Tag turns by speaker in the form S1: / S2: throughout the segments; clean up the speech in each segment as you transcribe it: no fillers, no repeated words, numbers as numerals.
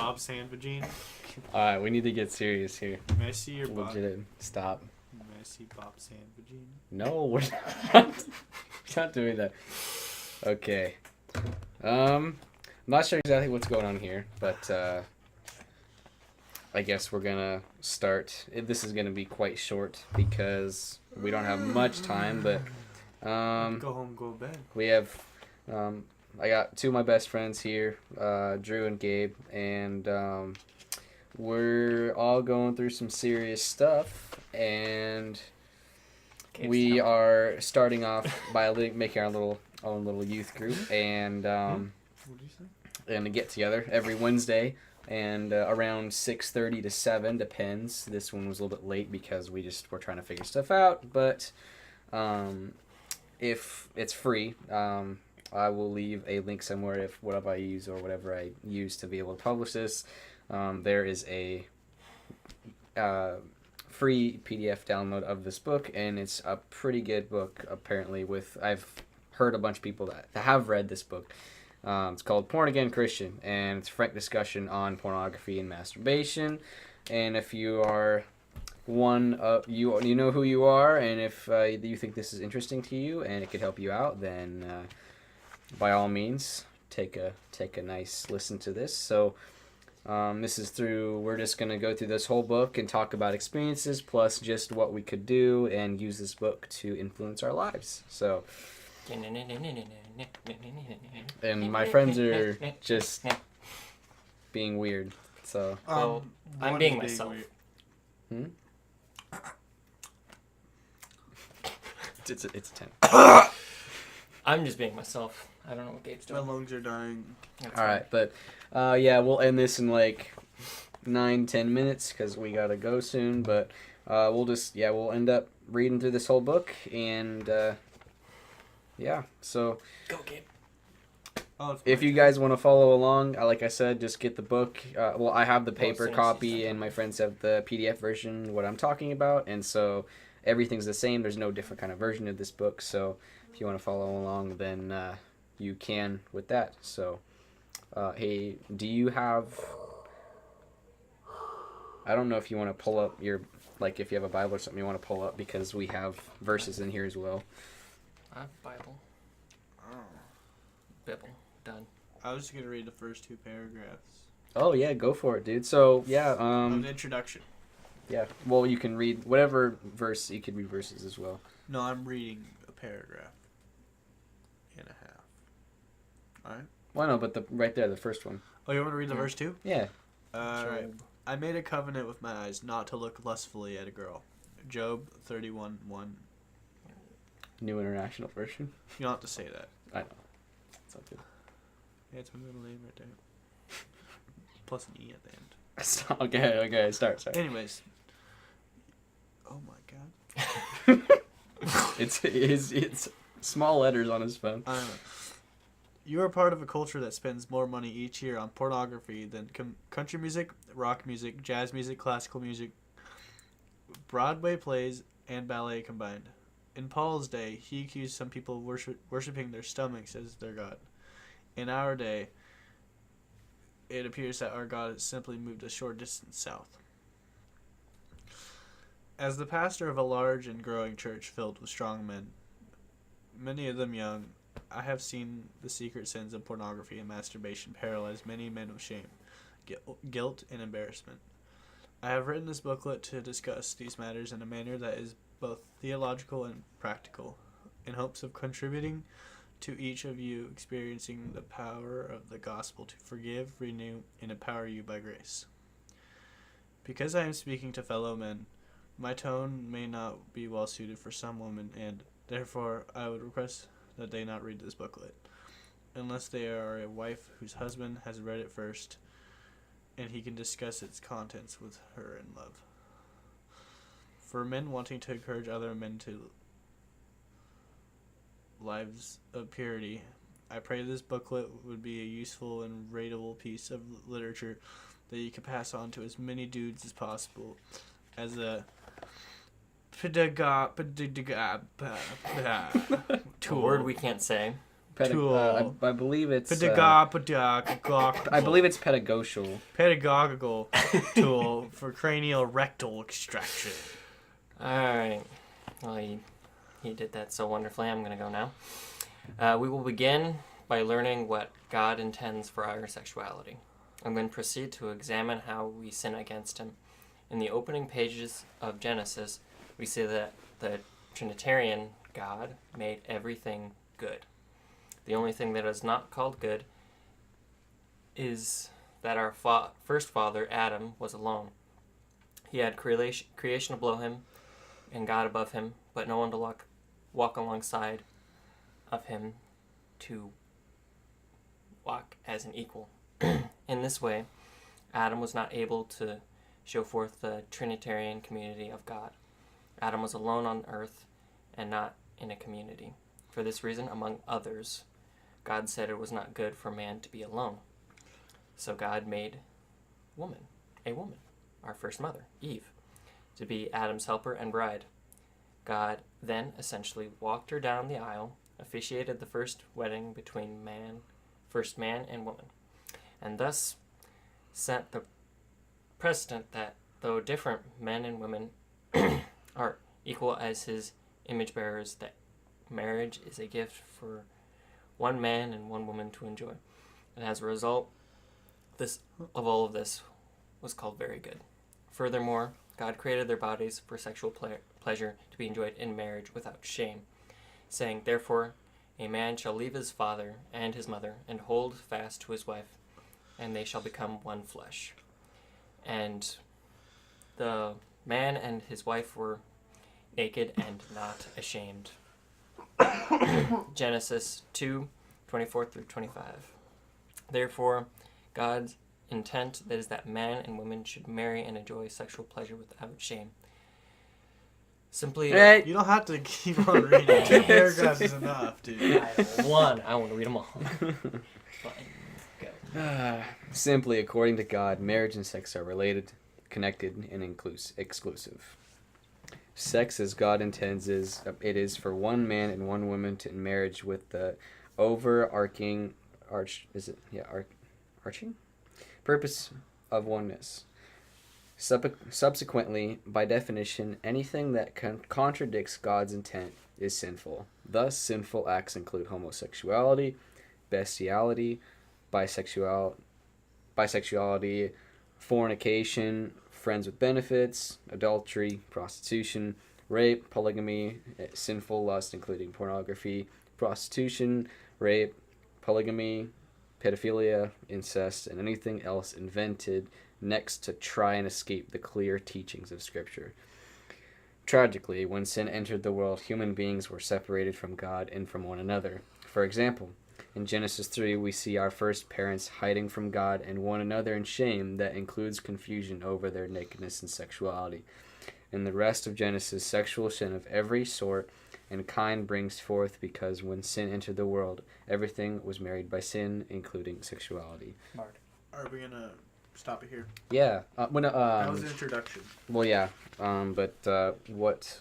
S1: Bob Sandvagine?
S2: Alright, we need to get serious here.
S1: May I see your butt?
S2: Legit. Stop.
S1: May I see Bob Sandvagine?
S2: No, we're not. We're not doing that. Okay. I'm not sure exactly what's going on here, but I guess we're gonna start. This is gonna be quite short because we don't have much time, but
S1: Go home, go to bed.
S2: we have I got two of my best friends here, Drew and Gabe, and we're all going through some serious stuff, and we are starting off by making our own little youth group, and
S1: What did you say?
S2: and to get together every Wednesday, and around 6:30 to 7, depends. This one was a little bit late because we just were trying to figure stuff out, but if it's free, I will leave a link somewhere if whatever I use or whatever I use to be able to publish this. There is a free PDF download of this book, and it's a pretty good book apparently. I've heard a bunch of people that have read this book. It's called Born Again Christian, and it's a frank discussion on pornography and masturbation. And if you are you know who you are, and if you think this is interesting to you and it could help you out, then by all means take a nice listen to this. So this is we're just going to go through this whole book and talk about experiences plus just what we could do and use this book to influence our lives. So, and my friends are just being weird. So
S3: Well, I'm being myself.
S2: it's a 10.
S3: I'm just being myself. I don't know what Gabe's
S1: My
S3: doing.
S1: lungs are dying.
S2: All right, but yeah, we'll end this in like 9-10 minutes because we gotta go soon. But we'll end up reading through this whole book, and yeah. So
S3: Go, Gabe.
S2: if you guys want to follow along, like I said, just get the book. I have the paper
S3: Tennessee
S2: copy,
S3: stuff.
S2: and my friends have the PDF version. What I'm talking about, and so everything's the same. There's no different kind of version of this book. So if you want to follow along, then you can with that. So, hey, do you have? I don't know if you want to pull up your, like, if you have a Bible or something you want to pull up, because we have verses in here as well.
S3: I have Bible.
S1: Oh.
S3: Bible. Done.
S1: I was just going to read the first two paragraphs.
S2: Oh yeah, go for it, dude. So yeah,
S1: Of the introduction.
S2: yeah. Well, you can read whatever verse. You can read verses as well.
S1: No, I'm reading a paragraph and a half. Alright?
S2: Well, no, but right there, the first one.
S1: Oh, you want to read the verse too?
S2: Yeah.
S1: Alright.
S3: Job.
S1: I made a covenant with my eyes not to look lustfully at a girl. Job 31:1.
S2: New International Version.
S1: You don't have to say that.
S2: I know. It's all good.
S1: Yeah, it's my middle name right there. Plus an E at the end.
S2: Stop. Okay. Start.
S1: Anyways. Oh my god.
S2: It's small letters on his phone.
S1: I don't know. You are part of a culture that spends more money each year on pornography than country music, rock music, jazz music, classical music, Broadway plays, and ballet combined. In Paul's day, he accused some people of worshiping their stomachs as their god. In our day, it appears that our God has simply moved a short distance south. As the pastor of a large and growing church filled with strong men, many of them young, I have seen the secret sins of pornography and masturbation paralyze many men with shame, guilt, and embarrassment. I have written this booklet to discuss these matters in a manner that is both theological and practical, in hopes of contributing to each of you experiencing the power of the gospel to forgive, renew, and empower you by grace. Because I am speaking to fellow men, my tone may not be well suited for some women, and therefore I would request that they not read this booklet, unless they are a wife whose husband has read it first, and he can discuss its contents with her in love. For men wanting to encourage other men to lives of purity, I pray this booklet would be a useful and readable piece of literature that you can pass on to as many dudes as possible as a
S3: A word we can't say.
S1: tool.
S2: I believe it's
S1: Pedagogical.
S2: I believe it's pedagogical.
S1: Pedagogical tool for cranial rectal extraction.
S3: All right. Well, he did that so wonderfully. I'm going to go now. We will begin by learning what God intends for our sexuality, and then proceed to examine how we sin against him. In the opening pages of Genesis, we see that the Trinitarian God made everything good. The only thing that is not called good is that our first father, Adam, was alone. He had creation below him and God above him, but no one to walk alongside of him to walk as an equal. In this way, Adam was not able to show forth the Trinitarian community of God. Adam was alone on earth and not in a community. For this reason, among others, God said it was not good for man to be alone. So God made a woman, our first mother, Eve, to be Adam's helper and bride. God then essentially walked her down the aisle, officiated the first wedding between first man and woman, and thus set the precedent that though different, men and women are equal as his image bearers, that marriage is a gift for one man and one woman to enjoy. And as a result, all of this was called very good. Furthermore, God created their bodies for sexual pleasure to be enjoyed in marriage without shame, saying, "Therefore, a man shall leave his father and his mother and hold fast to his wife, and they shall become one flesh." And the man and his wife were naked and not ashamed. Genesis 2:24-25. Therefore, God's intent is that man and woman should marry and enjoy sexual pleasure without shame. Simply,
S1: You don't have to keep on reading. 2 paragraphs is enough, dude.
S3: I want to read them all. Fine, go.
S2: Simply, according to God, marriage and sex are related, connected, and exclusive. Sex, as God intends, it is for one man and one woman to in marriage with the overarching arching purpose of oneness. Subsequently, by definition, anything that contradicts God's intent is sinful. Thus, sinful acts include homosexuality, bestiality, bisexuality, fornication, friends with benefits, adultery, prostitution, rape, polygamy, sinful lust, including pornography, prostitution, rape, polygamy, pedophilia, incest, and anything else invented next to try and escape the clear teachings of Scripture. Tragically, when sin entered the world, human beings were separated from God and from one another. For example, in Genesis 3, we see our first parents hiding from God and one another in shame that includes confusion over their nakedness and sexuality. In the rest of Genesis, sexual sin of every sort and kind brings forth because when sin entered the world, everything was married by sin, including sexuality.
S3: Mark.
S1: Are we going to stop it here?
S2: Yeah.
S1: That was an introduction.
S2: Well, yeah. What...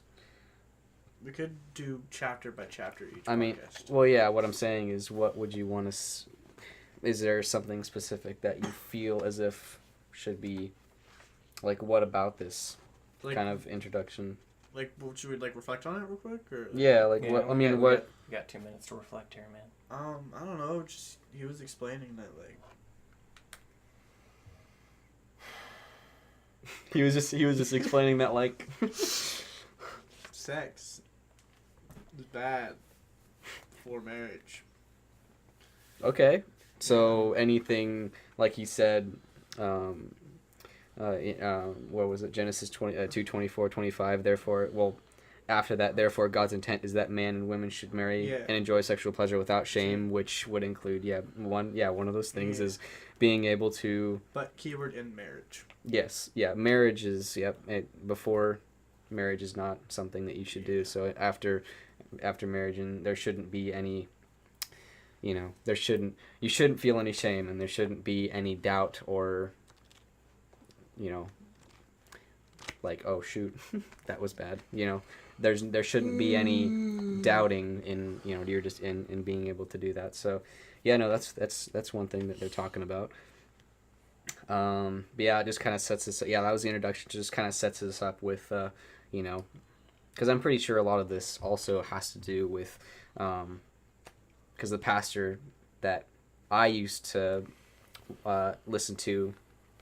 S1: We could do chapter by chapter each
S2: I mean,
S1: podcast.
S2: well, yeah, what I'm saying is what would you want to... Is there something specific that you feel as if should be... Like, what about this kind of introduction?
S1: Like, should we, reflect on it real quick? Or,
S2: Yeah, what... I mean, what...
S3: We got 2 minutes to reflect here, man.
S1: I don't know, just... He was explaining that,
S2: He was just explaining that,
S1: sex is bad for marriage.
S2: Okay. So anything, like he said, what was it, Genesis 2:24-25, therefore, after that, therefore God's intent is that man and women should marry and enjoy sexual pleasure without shame, which would include, one of those things is being able to...
S1: But keyword in marriage.
S2: Yes, marriage is, before marriage is not something that you should do, so after marriage, and there shouldn't be any, you shouldn't feel any shame, and there shouldn't be any doubt or, like, oh shoot, that was bad, there shouldn't be any doubting in, you know, you're just in being able to do that. So yeah, no, that's one thing that they're talking about. But yeah, it just kind of sets this. Yeah, that was the introduction. Just kind of sets us up with, you know, because I'm pretty sure a lot of this also has to do with, because the pastor that I used to listen to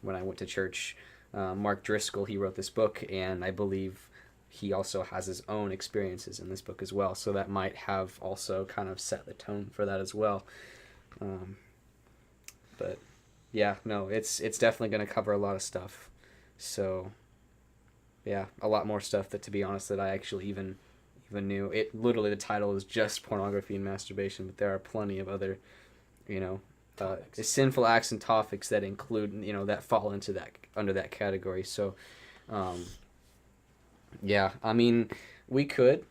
S2: when I went to church, Mark Driscoll, he wrote this book, and I believe he also has his own experiences in this book as well. So that might have also kind of set the tone for that as well. But yeah, no, it's definitely going to cover a lot of stuff. So yeah, a lot more stuff that, to be honest, that I actually even knew. It literally, the title is just pornography and masturbation, but there are plenty of other, you know, sinful acts and topics that include, you know, that fall into that, under that category. So yeah, I mean, we could,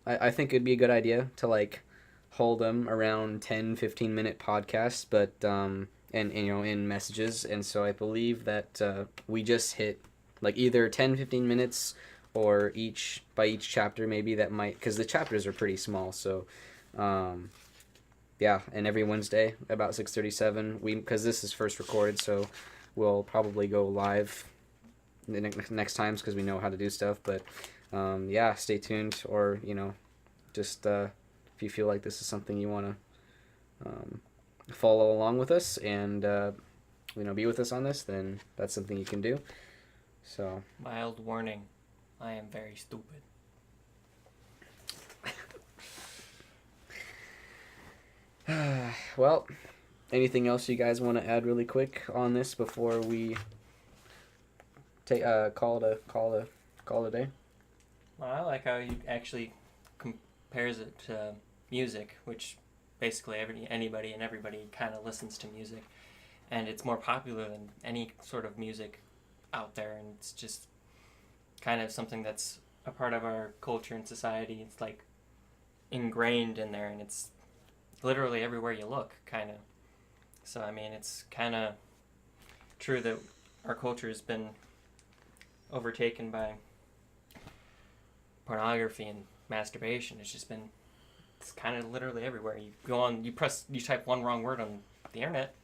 S2: I think it'd be a good idea to like hold them around 10-15 minute podcasts, but and you know, in messages. And so I believe that we just hit like either 10-15 minutes, or each chapter maybe, that might, because the chapters are pretty small. So yeah, and every Wednesday about 6:37, because this is first recorded, so we'll probably go live the next times, because we know how to do stuff. But yeah, stay tuned, or, you know, just if you feel like this is something you want to follow along with us and you know, be with us on this, then that's something you can do. So
S3: Mild warning, I am very stupid.
S2: well, anything else you guys want to add really quick on this before we take call it a day?
S3: Well, I like how he actually compares it to music, which basically anybody and everybody kind of listens to music, and it's more popular than any sort of music out there, and it's just kind of something that's a part of our culture and society. It's like ingrained in there, and it's literally everywhere you look, kind of. So I mean, it's kind of true that our culture has been overtaken by pornography and masturbation. It's just been, it's kind of literally everywhere. You go on, you type one wrong word on the internet,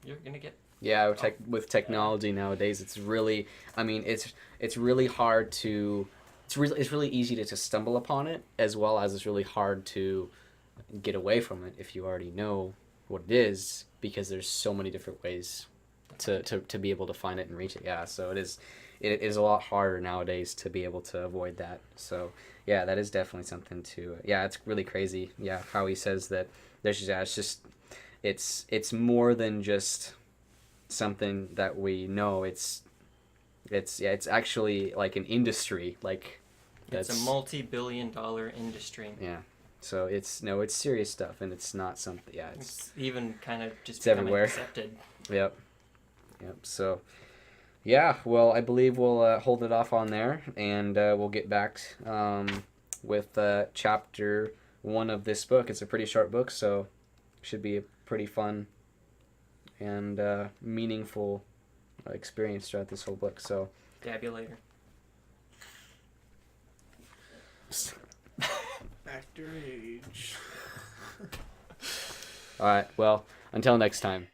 S3: you're gonna get.
S2: Yeah, with technology nowadays, it's really, I mean, it's really hard to, it's really easy to stumble upon it, as well as it's really hard to get away from it if you already know what it is, because there's so many different ways to be able to find it and reach it. Yeah, so it is a lot harder nowadays to be able to avoid that. So yeah, that is definitely something to, yeah, it's really crazy. Yeah, how he says that there's just, yeah, it's just, it's more than just something that we know. It's actually like an industry, like
S3: it's a multi-billion-dollar industry.
S2: Yeah, so it's serious stuff, and it's not something, yeah, it's
S3: even kind of just
S2: it's everywhere.
S3: Accepted.
S2: Yep. So yeah, well, I believe we'll hold it off on there, and we'll get back with chapter 1 of this book. It's a pretty short book, so should be a pretty fun and meaningful experience throughout this whole book. So
S3: dab you later.
S1: Actor age.
S2: All right, well, until next time.